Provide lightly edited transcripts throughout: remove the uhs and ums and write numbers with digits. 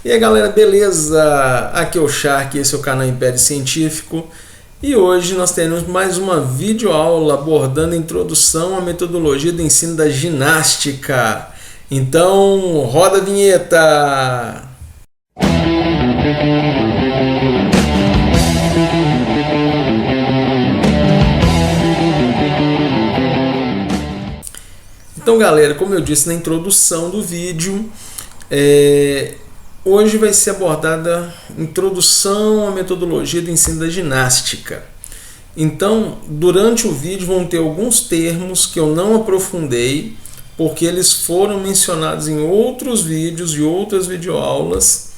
E aí galera, beleza? Aqui é o Shark, esse é o canal Império Científico e hoje nós teremos mais uma videoaula abordando a introdução à metodologia do ensino da ginástica. Então, roda a vinheta! Então galera, como eu disse na introdução do vídeo, hoje vai ser abordada a introdução à metodologia do ensino da ginástica. Então, durante o vídeo vão ter alguns termos que eu não aprofundei, porque eles foram mencionados em outros vídeos e outras videoaulas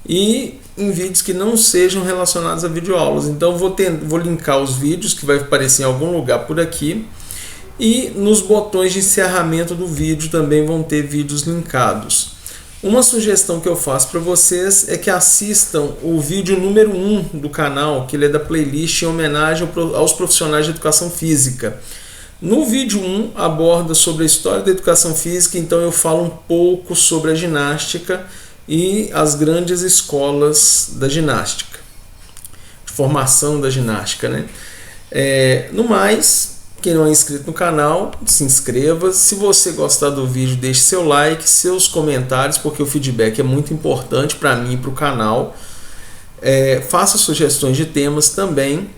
e em vídeos que não sejam relacionados a videoaulas. Então, vou linkar os vídeos que vai aparecer em algum lugar por aqui. E nos botões de encerramento do vídeo também vão ter vídeos linkados. Uma sugestão que eu faço para vocês é que assistam o vídeo número 1 do canal, que ele é da playlist em homenagem aos profissionais de educação física. No vídeo 1 aborda sobre a história da educação física, então eu falo um pouco sobre a ginástica e as grandes escolas da ginástica, de formação da ginástica, né? No mais, quem não é inscrito no canal, se inscreva. Se você gostar do vídeo, deixe seu like, seus comentários, porque o feedback é muito importante para mim e para o canal. Faça sugestões de temas também.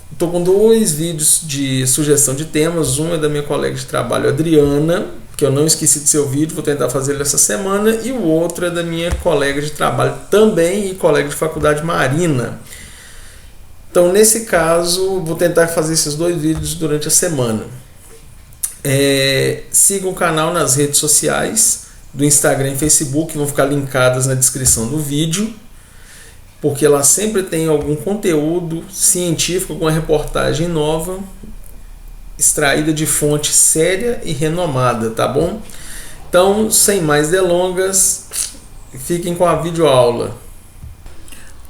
Estou com 2 vídeos de sugestão de temas. Um é da minha colega de trabalho, Adriana, que eu não esqueci do seu vídeo, vou tentar fazer ele essa semana. E o outro é da minha colega de trabalho também e colega de faculdade, Marina. Então, nesse caso, vou tentar fazer esses 2 vídeos durante a semana. Sigam o canal nas redes sociais, do Instagram e Facebook, vão ficar linkadas na descrição do vídeo, porque lá sempre tem algum conteúdo científico, alguma reportagem nova, extraída de fonte séria e renomada, tá bom? Então, sem mais delongas, fiquem com a videoaula.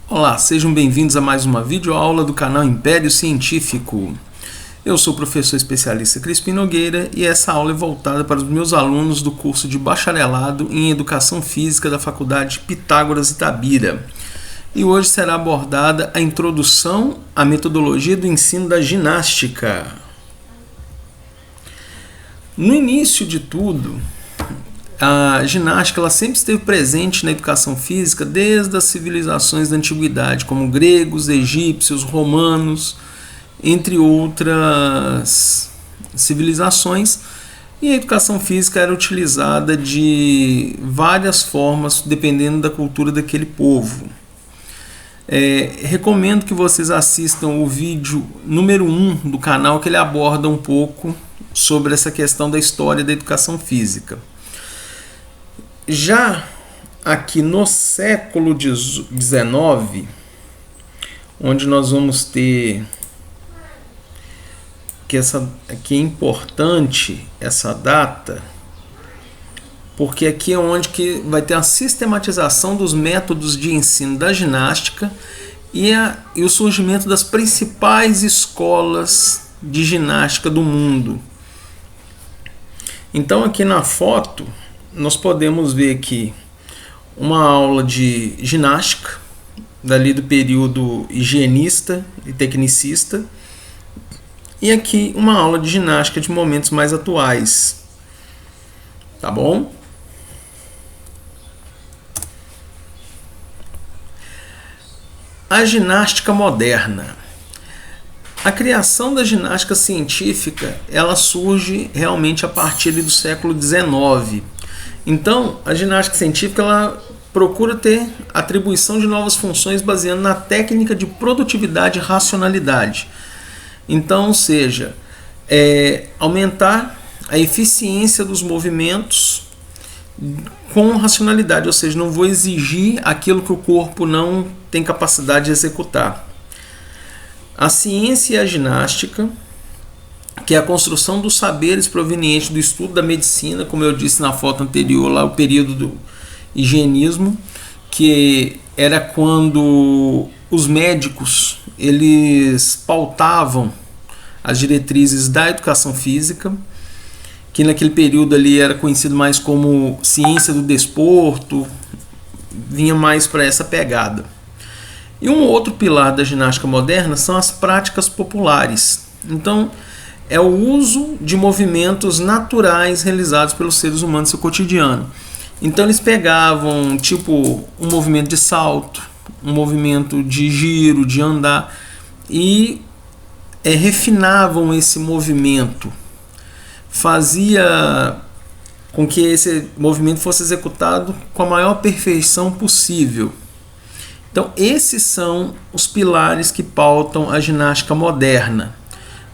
Olá, sejam bem-vindos a mais uma videoaula do canal Império Científico. Eu sou o professor especialista Crispim Nogueira e essa aula é voltada para os meus alunos do curso de bacharelado em Educação Física da Faculdade Pitágoras Itabira. E hoje será abordada a introdução à metodologia do ensino da ginástica. No início de tudo, a ginástica ela sempre esteve presente na educação física desde as civilizações da antiguidade, como gregos, egípcios, romanos, entre outras civilizações. E a educação física era utilizada de várias formas, dependendo da cultura daquele povo. Recomendo que vocês assistam o vídeo número 1 do canal, que ele aborda um pouco sobre essa questão da história da educação física. Já aqui no século XIX, onde nós vamos ter que é importante essa data, porque aqui é onde que vai ter a sistematização dos métodos de ensino da ginástica e o surgimento das principais escolas de ginástica do mundo. Então aqui na foto nós podemos ver aqui uma aula de ginástica, dali do período higienista e tecnicista, e aqui uma aula de ginástica de momentos mais atuais. Tá bom? A ginástica moderna. A criação da ginástica científica, ela surge realmente a partir do século XIX. Então, a ginástica científica ela procura ter atribuição de novas funções baseando na técnica de produtividade e racionalidade. Então, ou seja, aumentar a eficiência dos movimentos com racionalidade, ou seja, não vou exigir aquilo que o corpo não tem capacidade de executar. A ciência e a ginástica, que é a construção dos saberes provenientes do estudo da medicina, como eu disse na foto anterior, lá o período do higienismo, que era quando os médicos eles pautavam as diretrizes da educação física, que naquele período ali era conhecido mais como ciência do desporto, vinha mais para essa pegada. E um outro pilar da ginástica moderna são as práticas populares. Então, é o uso de movimentos naturais realizados pelos seres humanos no seu cotidiano. Então, eles pegavam, tipo, um movimento de salto, um movimento de giro, de andar, e refinavam esse movimento. Fazia com que esse movimento fosse executado com a maior perfeição possível. Então, esses são os pilares que pautam a ginástica moderna.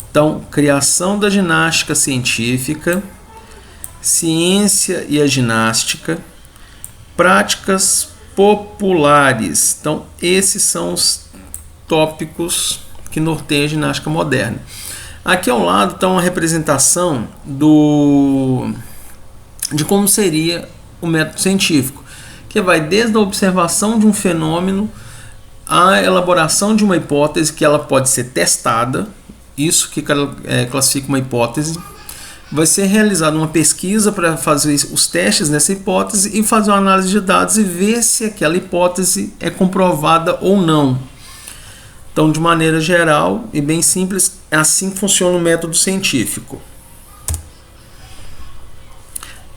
Então, criação da ginástica científica, ciência e a ginástica, práticas populares. Então, esses são os tópicos que norteiam a ginástica moderna. Aqui ao lado está uma representação de como seria o método científico, que vai desde a observação de um fenômeno à elaboração de uma hipótese que ela pode ser testada, isso que classifica uma hipótese. Vai ser realizada uma pesquisa para fazer os testes nessa hipótese e fazer uma análise de dados e ver se aquela hipótese é comprovada ou não. Então, de maneira geral e bem simples, é assim que funciona o método científico.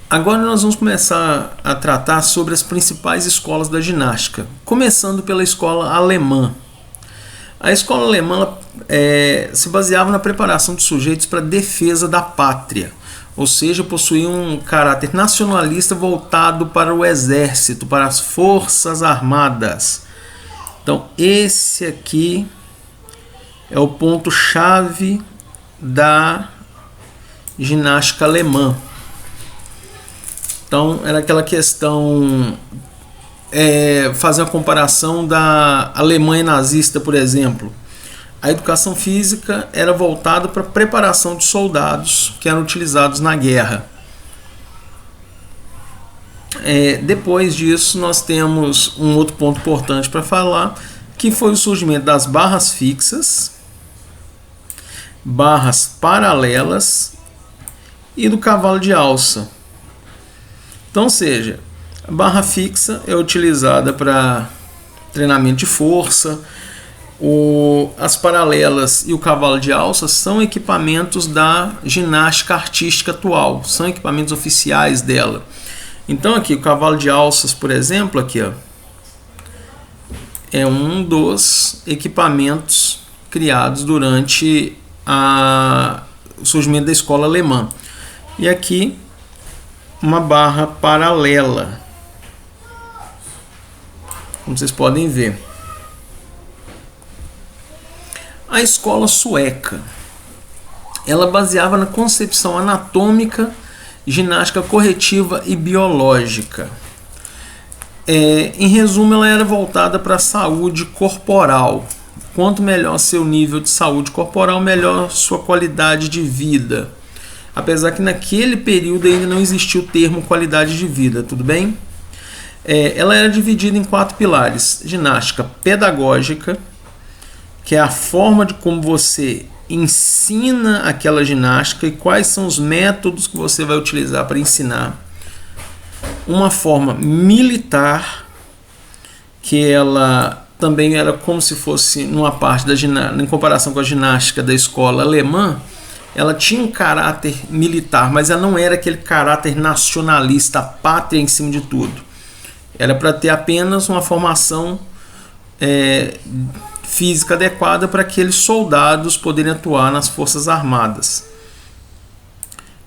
Agora nós vamos começar a tratar sobre as principais escolas da ginástica, começando pela escola alemã. A escola alemã se baseava na preparação de sujeitos para a defesa da pátria, ou seja, possuía um caráter nacionalista voltado para o exército, para as forças armadas. Então, esse aqui é o ponto-chave da ginástica alemã. Então, era aquela questão, fazer a comparação da Alemanha nazista, por exemplo. A educação física era voltada para a preparação de soldados que eram utilizados na guerra. Depois disso, nós temos um outro ponto importante para falar, que foi o surgimento das barras fixas, barras paralelas e do cavalo de alça. Então, ou seja, a barra fixa é utilizada para treinamento de força, as paralelas e o cavalo de alça são equipamentos da ginástica artística atual, são equipamentos oficiais dela. Então aqui o cavalo de alças, por exemplo, aqui, ó, é um dos equipamentos criados durante o surgimento da escola alemã. E aqui uma barra paralela, como vocês podem ver. A escola sueca, ela baseava na concepção anatômica, ginástica corretiva e biológica. Em resumo, ela era voltada para a saúde corporal. Quanto melhor seu nível de saúde corporal, melhor sua qualidade de vida. Apesar que naquele período ainda não existia o termo qualidade de vida, tudo bem? Ela era dividida em 4 pilares: ginástica pedagógica, que é a forma de como você ensina aquela ginástica e quais são os métodos que você vai utilizar para ensinar. Uma forma militar, que ela também era como se fosse numa parte da ginástica, em comparação com a ginástica da escola alemã, ela tinha um caráter militar, mas ela não era aquele caráter nacionalista, a pátria em cima de tudo. Era para ter apenas uma formação física adequada para aqueles soldados poderem atuar nas forças armadas.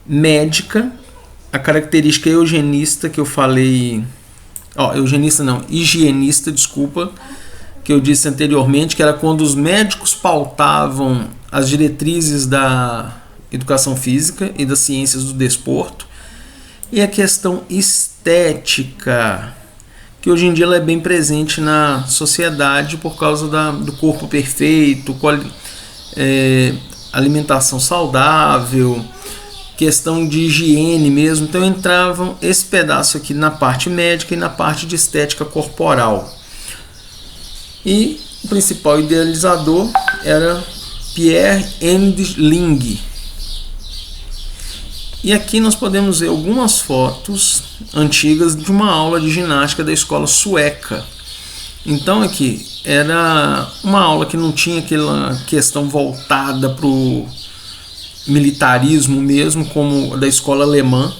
Médica, a característica eugenista que eu falei, higienista, desculpa, que eu disse anteriormente, que era quando os médicos pautavam as diretrizes da educação física e das ciências do desporto. E a questão estética, que hoje em dia ela é bem presente na sociedade por causa do corpo perfeito, alimentação saudável, questão de higiene mesmo. Então entravam esse pedaço aqui na parte médica e na parte de estética corporal. E o principal idealizador era Pierre Endeling. E aqui nós podemos ver algumas fotos antigas de uma aula de ginástica da escola sueca. Então aqui era uma aula que não tinha aquela questão voltada para o militarismo mesmo, como a da escola alemã,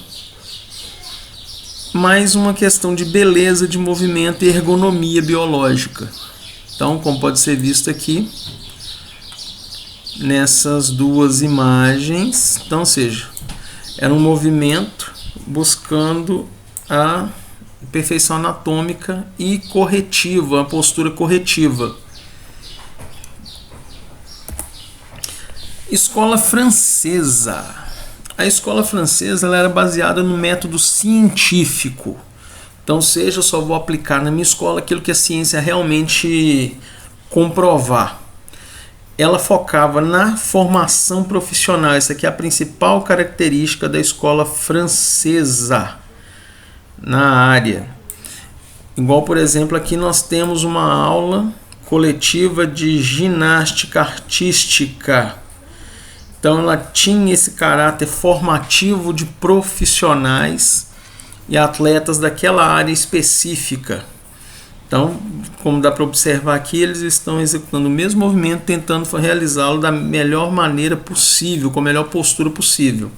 mas uma questão de beleza de movimento e ergonomia biológica. Então, como pode ser visto aqui nessas duas imagens, então, ou seja, era um movimento buscando a perfeição anatômica e corretiva, a postura corretiva. Escola francesa. A escola francesa ela era baseada no método científico. Então, ou seja, eu só vou aplicar na minha escola aquilo que a ciência realmente comprovar. Ela focava na formação profissional. Essa aqui é a principal característica da escola francesa na área. Igual, por exemplo, aqui nós temos uma aula coletiva de ginástica artística. Então ela tinha esse caráter formativo de profissionais e atletas daquela área específica. Então, como dá para observar aqui, eles estão executando o mesmo movimento, tentando realizá-lo da melhor maneira possível, com a melhor postura possível.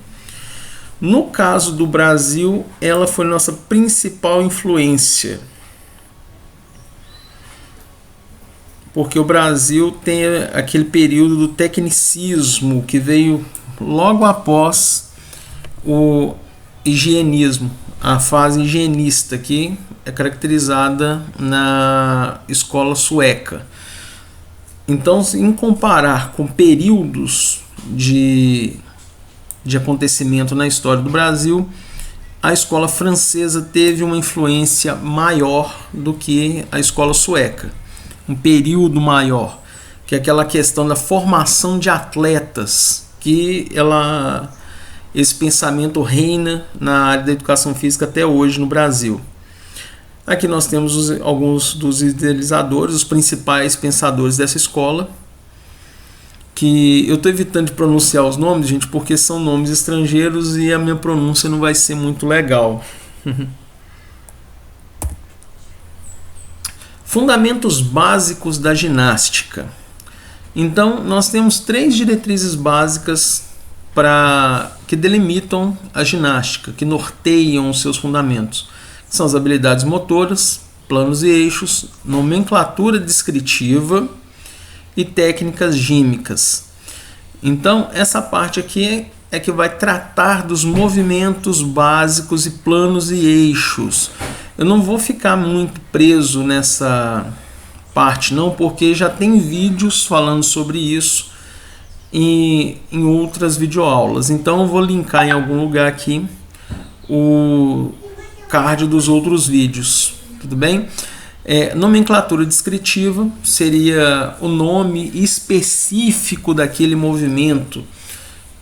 No caso do Brasil, ela foi nossa principal influência. Porque o Brasil tem aquele período do tecnicismo que veio logo após o higienismo, a fase higienista, que é caracterizada na escola sueca. Então, em comparar com períodos de acontecimento na história do Brasil, a escola francesa teve uma influência maior do que a escola sueca. Um período maior, que é aquela questão da formação de atletas, que esse pensamento reina na área da educação física até hoje no Brasil. Aqui nós temos alguns dos idealizadores, os principais pensadores dessa escola, que eu estou evitando de pronunciar os nomes, gente, porque são nomes estrangeiros e a minha pronúncia não vai ser muito legal. Fundamentos básicos da ginástica. Então, nós temos 3 diretrizes básicas que delimitam a ginástica, que norteiam os seus fundamentos. São as habilidades motoras, planos e eixos, nomenclatura descritiva e técnicas gímicas. Então, essa parte aqui é que vai tratar dos movimentos básicos e planos e eixos. Eu não vou ficar muito preso nessa parte não, porque já tem vídeos falando sobre isso em outras videoaulas. Então eu vou linkar em algum lugar aqui o card dos outros vídeos, tudo bem? Nomenclatura descritiva seria o nome específico daquele movimento.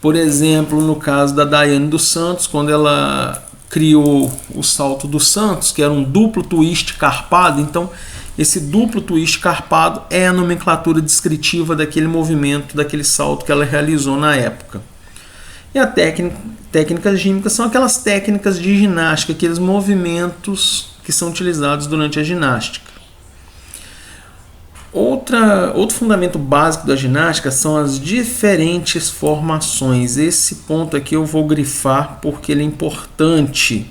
Por exemplo, no caso da Daiane dos Santos, quando ela criou o salto dos Santos, que era um duplo twist carpado. Então, esse duplo twist carpado é a nomenclatura descritiva daquele movimento, daquele salto que ela realizou na época. E a técnicas gímicas são aquelas técnicas de ginástica, aqueles movimentos que são utilizados durante a ginástica. Outro fundamento básico da ginástica são as diferentes formações. Esse ponto aqui eu vou grifar porque ele é importante.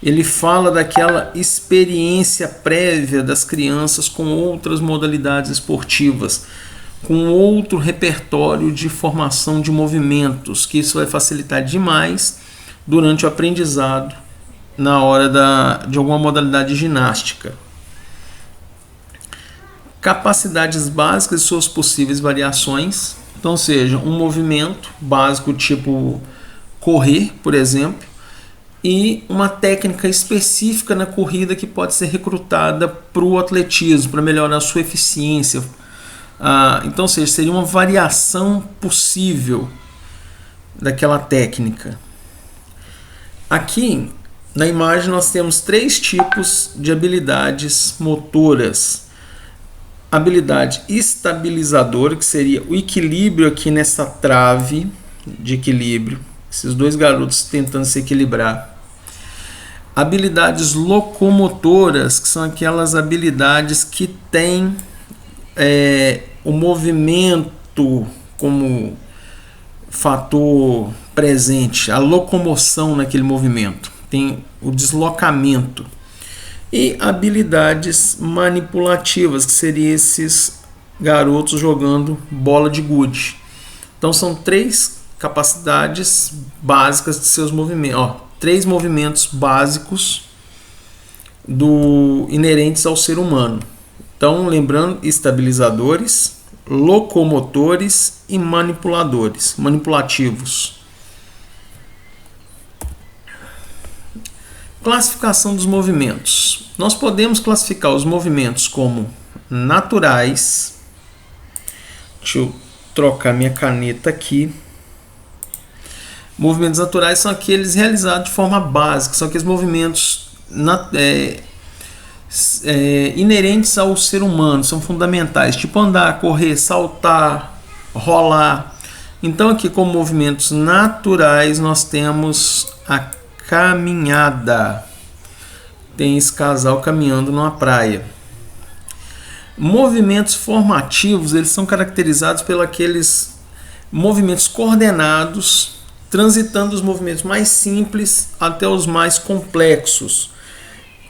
Ele fala daquela experiência prévia das crianças com outras modalidades esportivas, com outro repertório de formação de movimentos, que isso vai facilitar demais durante o aprendizado na hora de alguma modalidade ginástica. Capacidades básicas e suas possíveis variações. Então, seja um movimento básico tipo correr, por exemplo, e uma técnica específica na corrida que pode ser recrutada para o atletismo, para melhorar a sua eficiência. Então, seria uma variação possível daquela técnica. Aqui, na imagem, nós temos 3 tipos de habilidades motoras. Habilidade estabilizadora, que seria o equilíbrio aqui nessa trave de equilíbrio. Esses dois garotos tentando se equilibrar. Habilidades locomotoras, que são aquelas habilidades que têm o movimento como fator presente, a locomoção naquele movimento, tem o deslocamento. E habilidades manipulativas, que seriam esses garotos jogando bola de gude. Então são 3 capacidades básicas de seus movimentos, 3 movimentos básicos inerentes ao ser humano. Então, lembrando, estabilizadores, locomotores e manipulativos. Classificação dos movimentos. Nós podemos classificar os movimentos como naturais. Deixa eu trocar minha caneta aqui. Movimentos naturais são aqueles realizados de forma básica, são aqueles movimentos inerentes ao ser humano, são fundamentais, tipo andar, correr, saltar, rolar. Então aqui, como movimentos naturais, nós temos a caminhada. Tem esse casal caminhando numa praia. Movimentos formativos, eles são caracterizados pelos aqueles movimentos coordenados, transitando dos movimentos mais simples até os mais complexos,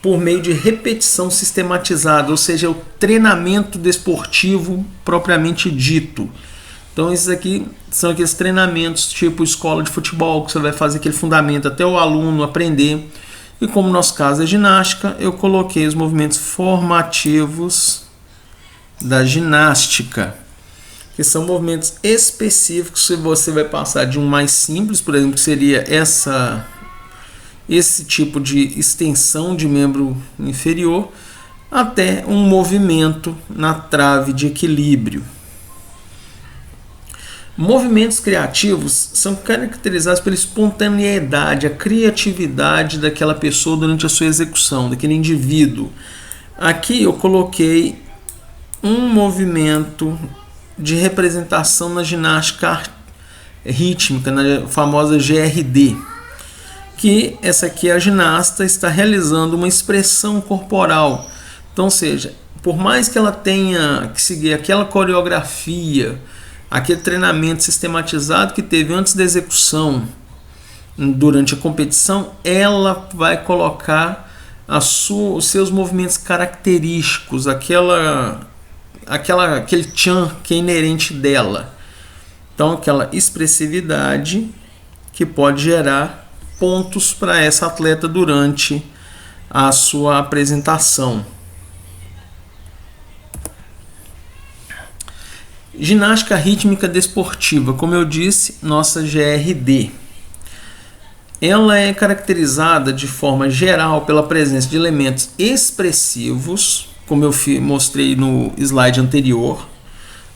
por meio de repetição sistematizada, ou seja, o treinamento desportivo propriamente dito. Então esses aqui são aqueles treinamentos tipo escola de futebol, que você vai fazer aquele fundamento até o aluno aprender. E como no nosso caso é ginástica, eu coloquei os movimentos formativos da ginástica, que são movimentos específicos que você vai passar de um mais simples, por exemplo, que seria esse tipo de extensão de membro inferior, até um movimento na trave de equilíbrio. Movimentos criativos são caracterizados pela espontaneidade, a criatividade daquela pessoa durante a sua execução, daquele indivíduo. Aqui eu coloquei um movimento de representação na ginástica rítmica, na famosa GRD, que essa aqui a ginasta está realizando uma expressão corporal. Então, ou seja, por mais que ela tenha que seguir aquela coreografia, aquele treinamento sistematizado que teve antes da execução, durante a competição, ela vai colocar os seus movimentos característicos, aquele tchan que é inerente dela. Então, aquela expressividade que pode gerar pontos para essa atleta durante a sua apresentação. Ginástica rítmica desportiva, como eu disse, nossa GRD. Ela é caracterizada de forma geral pela presença de elementos expressivos, como eu mostrei no slide anterior,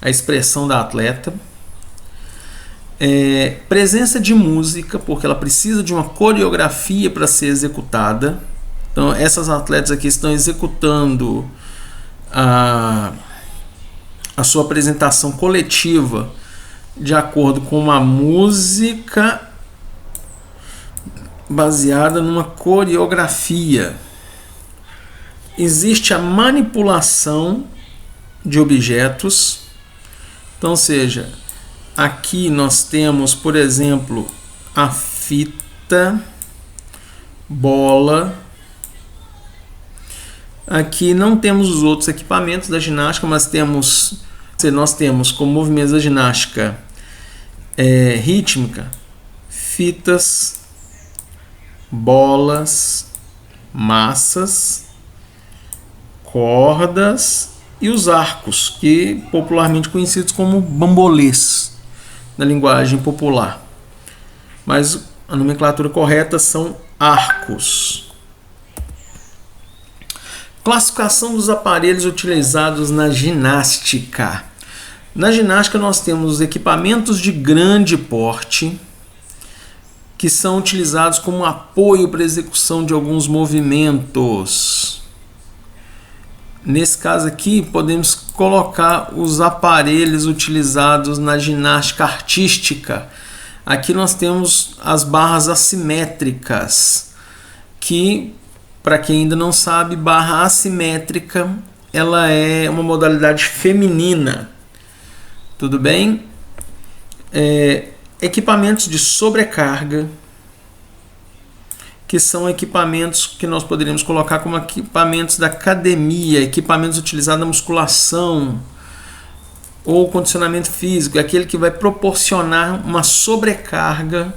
a expressão da atleta. Presença de música, porque ela precisa de uma coreografia para ser executada. Então, essas atletas aqui estão executando a sua apresentação coletiva de acordo com uma música baseada numa coreografia. Existe a manipulação de objetos. Então, ou seja, aqui nós temos, por exemplo, a fita, bola. Aqui não temos os outros equipamentos da ginástica, mas nós temos como movimentos da ginástica rítmica, fitas, bolas, massas, cordas e os arcos, que popularmente conhecidos como bambolês na linguagem popular. Mas a nomenclatura correta são arcos. Classificação dos aparelhos utilizados na ginástica. Na ginástica nós temos os equipamentos de grande porte, que são utilizados como apoio para a execução de alguns movimentos. Nesse caso aqui, podemos colocar os aparelhos utilizados na ginástica artística. Aqui nós temos as barras assimétricas, que, para quem ainda não sabe, barra assimétrica ela é uma modalidade feminina. Tudo bem? Equipamentos de sobrecarga, que são equipamentos que nós poderíamos colocar como equipamentos da academia, equipamentos utilizados na musculação ou condicionamento físico, é aquele que vai proporcionar uma sobrecarga,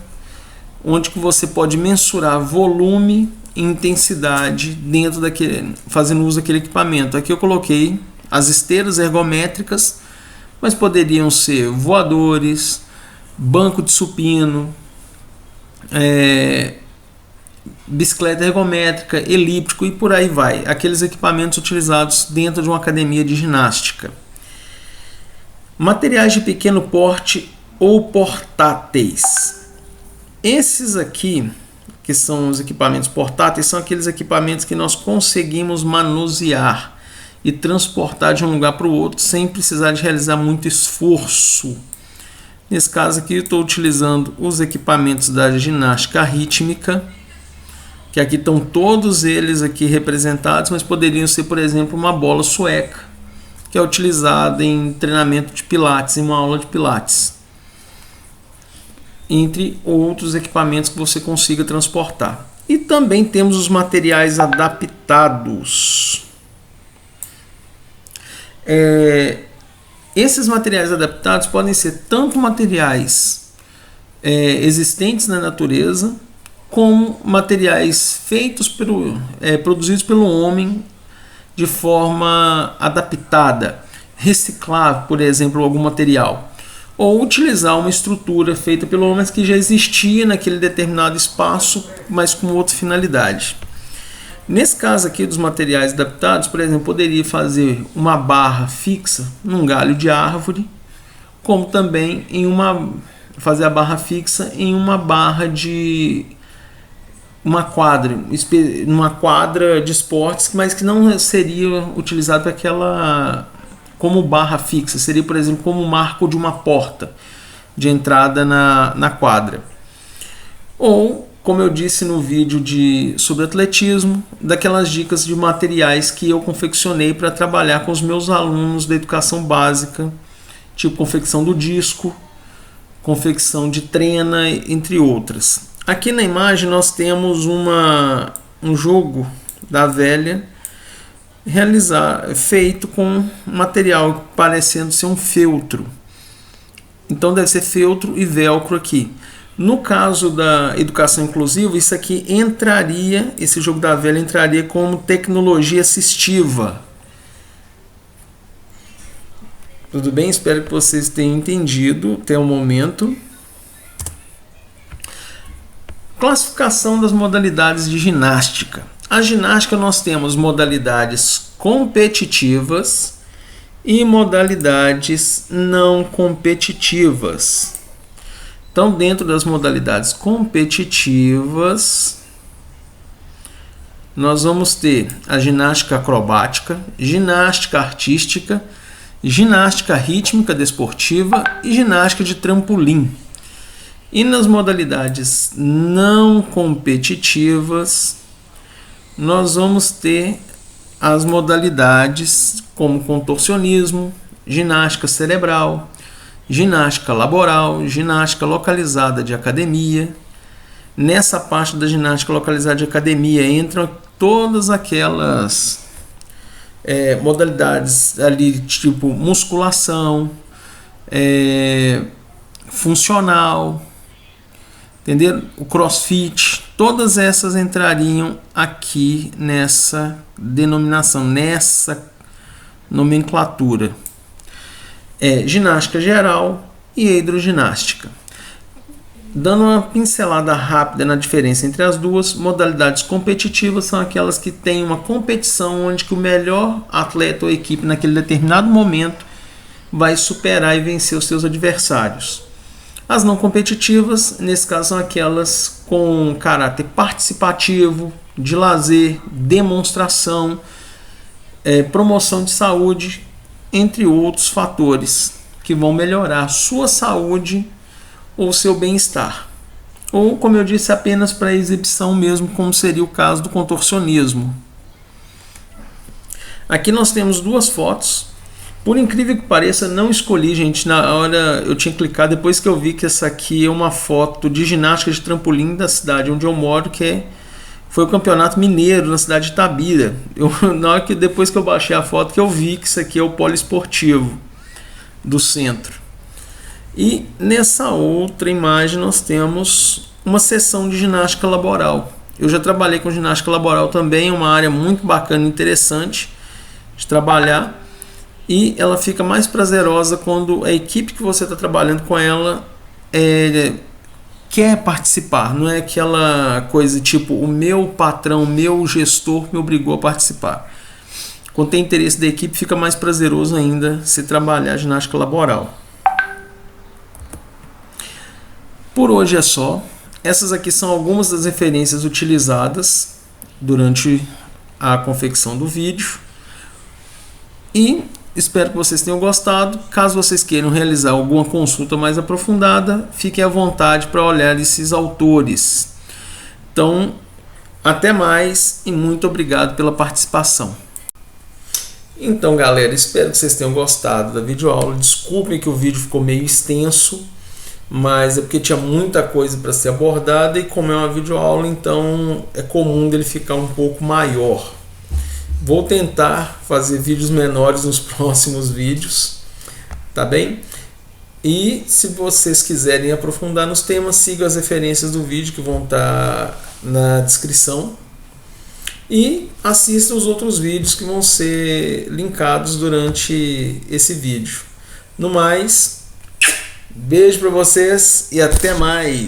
onde que você pode mensurar volume e intensidade dentro daquele, fazendo uso daquele equipamento. Aqui eu coloquei as esteiras ergométricas, mas poderiam ser voadores, banco de supino, bicicleta ergométrica, elíptico e por aí vai. Aqueles equipamentos utilizados dentro de uma academia de ginástica. Materiais de pequeno porte ou portáteis. Esses aqui, que são os equipamentos portáteis, são aqueles equipamentos que nós conseguimos manusear e transportar de um lugar para o outro sem precisar de realizar muito esforço. Nesse caso aqui eu estou utilizando os equipamentos da ginástica rítmica, que aqui estão todos eles aqui representados, mas poderiam ser, por exemplo, uma bola sueca, que é utilizada em treinamento de pilates, em uma aula de pilates, entre outros equipamentos que você consiga transportar. E também temos os materiais adaptados. Esses materiais adaptados podem ser tanto materiais existentes na natureza, como materiais feitos produzidos pelo homem de forma adaptada, reciclar, por exemplo, algum material, ou utilizar uma estrutura feita pelo homem que já existia naquele determinado espaço, mas com outra finalidade. Nesse caso aqui dos materiais adaptados, por exemplo, poderia fazer uma barra fixa num galho de árvore, como também fazer a barra fixa em uma barra de uma quadra de esportes, mas que não seria utilizado para aquela como barra fixa, seria, por exemplo, como o marco de uma porta de entrada na quadra. Ou, como eu disse no vídeo sobre atletismo, daquelas dicas de materiais que eu confeccionei para trabalhar com os meus alunos da educação básica, tipo confecção do disco, confecção de trena, entre outras. Aqui na imagem nós temos um jogo da velha feito com material parecendo ser um feltro. Então deve ser feltro e velcro aqui. No caso da educação inclusiva, esse jogo da velha entraria como tecnologia assistiva. Tudo bem? Espero que vocês tenham entendido até o momento. Classificação das modalidades de ginástica. A ginástica nós temos modalidades competitivas e modalidades não competitivas. Então, dentro das modalidades competitivas, nós vamos ter a ginástica acrobática, ginástica artística, ginástica rítmica desportiva e ginástica de trampolim. E nas modalidades não competitivas, nós vamos ter as modalidades como contorcionismo, ginástica cerebral, ginástica laboral, ginástica localizada de academia. Nessa parte da ginástica localizada de academia entram todas aquelas modalidades ali, tipo musculação, funcional, entendeu? O crossfit, todas essas entrariam aqui nessa denominação, nessa nomenclatura. Ginástica geral e hidroginástica. Dando uma pincelada rápida na diferença entre as duas, modalidades competitivas são aquelas que têm uma competição onde que o melhor atleta ou equipe naquele determinado momento vai superar e vencer os seus adversários. As não competitivas, nesse caso, são aquelas com caráter participativo, de lazer, demonstração, promoção de saúde, entre outros fatores que vão melhorar a sua saúde ou seu bem-estar. Ou, como eu disse, apenas para exibição mesmo, como seria o caso do contorcionismo. Aqui nós temos duas fotos. Por incrível que pareça, não escolhi, gente, na hora eu tinha clicado depois que eu vi que essa aqui é uma foto de ginástica de trampolim da cidade onde eu moro, foi o Campeonato Mineiro na cidade de Itabira. Depois que eu baixei a foto que eu vi que isso aqui é o poliesportivo do centro. E nessa outra imagem nós temos uma sessão de ginástica laboral. Eu já trabalhei com ginástica laboral também, é uma área muito bacana e interessante de trabalhar. E ela fica mais prazerosa quando a equipe que você está trabalhando com ela quer participar. Não é aquela coisa tipo, o meu patrão, o meu gestor me obrigou a participar. Quando tem interesse da equipe, fica mais prazeroso ainda se trabalhar ginástica laboral. Por hoje é só. Essas aqui são algumas das referências utilizadas durante a confecção do vídeo. E espero que vocês tenham gostado. Caso vocês queiram realizar alguma consulta mais aprofundada, fiquem à vontade para olhar esses autores. Então, até mais e muito obrigado pela participação. Então, galera, espero que vocês tenham gostado da videoaula. Desculpem que o vídeo ficou meio extenso, mas é porque tinha muita coisa para ser abordada e como é uma videoaula, então é comum dele ficar um pouco maior. Vou tentar fazer vídeos menores nos próximos vídeos, tá bem? E se vocês quiserem aprofundar nos temas, sigam as referências do vídeo que vão estar na descrição. E assistam os outros vídeos que vão ser linkados durante esse vídeo. No mais, beijo para vocês e até mais!